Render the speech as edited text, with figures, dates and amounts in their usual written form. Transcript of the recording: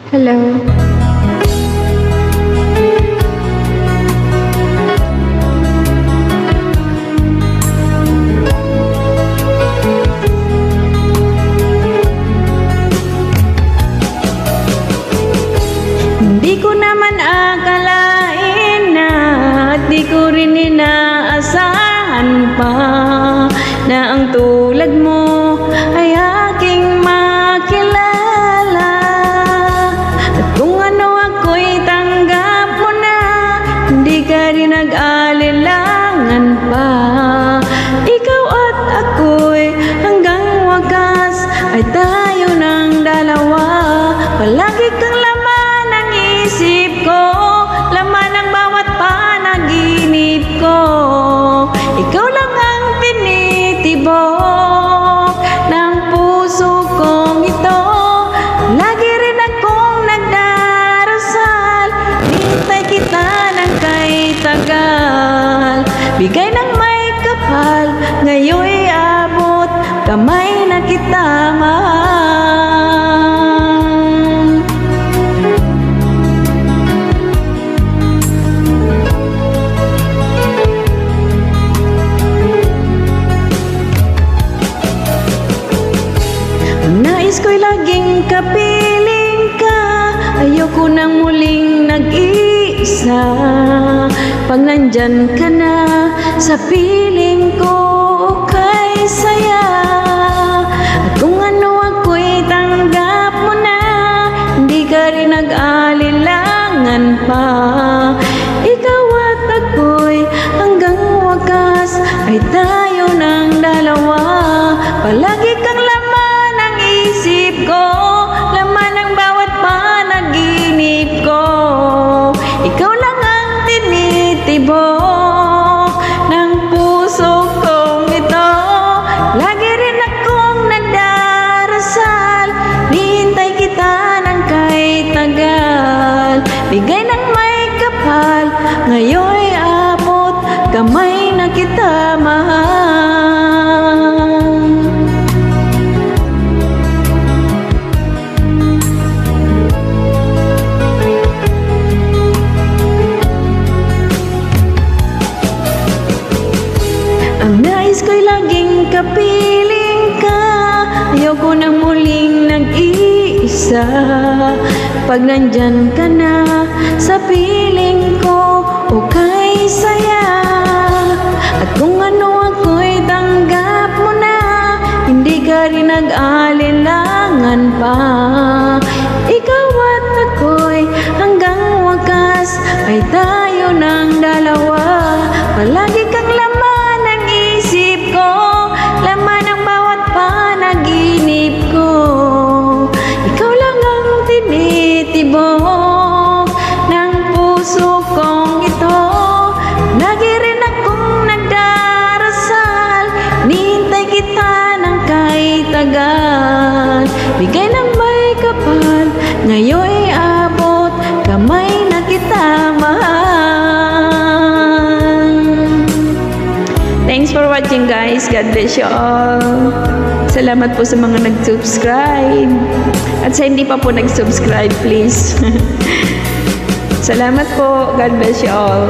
Hello. Hindi ko naman akalain na at di ko rin inaasahan pa na ang tulad mo ay aking makilala. At kung ano ako'y tanggap mo na, hindi ka rin nag-alilangan pa. Ikaw at ako'y hanggang wakas ay tayo ng dalawa. Palagi kang laman ng isip ko, laman ng bawat panaginip ko. Ikaw lang ang tinitibok ng puso kong ito. Lagi rin akong nagdarasal, hintay kita ng kay tagal. Bigay ng may kapal, ngayon'y abot, kamay na kita mahal. Nais ko'y laging kapiling ka, ayoko nang muling nag-iisa. Pag nandyan ka na sa piling ko, kay saya. At kung ano ako'y tanggap mo na, hindi ka rin nag-alilangan pa. Ikaw at ako'y hanggang wakas ay tayo ng dalawa. Palagi kang laman ng isip ko, laman ng bawat panaginip ko. Ikaw lang ang tinitibok ng puso kong ito. Lagi rin akong nagdarasal, hintay kita ng kay tagal. Bigay ng may kapal, ngayon'y abot, kamay na kita mahal. Ang nais ko'y laging kapiling ka, ayoko nang muling nag-iisa. Pag nandyan ka na sa piling ko, o kay saya. At kung ano ako'y tanggap mo na, hindi ka rin nag-alilangan pa. Ikaw at ako'y hanggang wakas ay tayo ng dalawa. Palagi kang laman ng isip ko, laman ng bawat panaginip ko. Ikaw lang ang tinitibok ng puso kong ito. Lagi rin akong nagdarasal, nintay kita ng kay tagal. Bigay ng may kapal, ngayon'y abot, kamay na kita mahal. Thanks for watching, guys. God bless you all. Salamat po sa mga nag-subscribe. At sa hindi pa po nag-subscribe, please. Salamat po. God bless you all.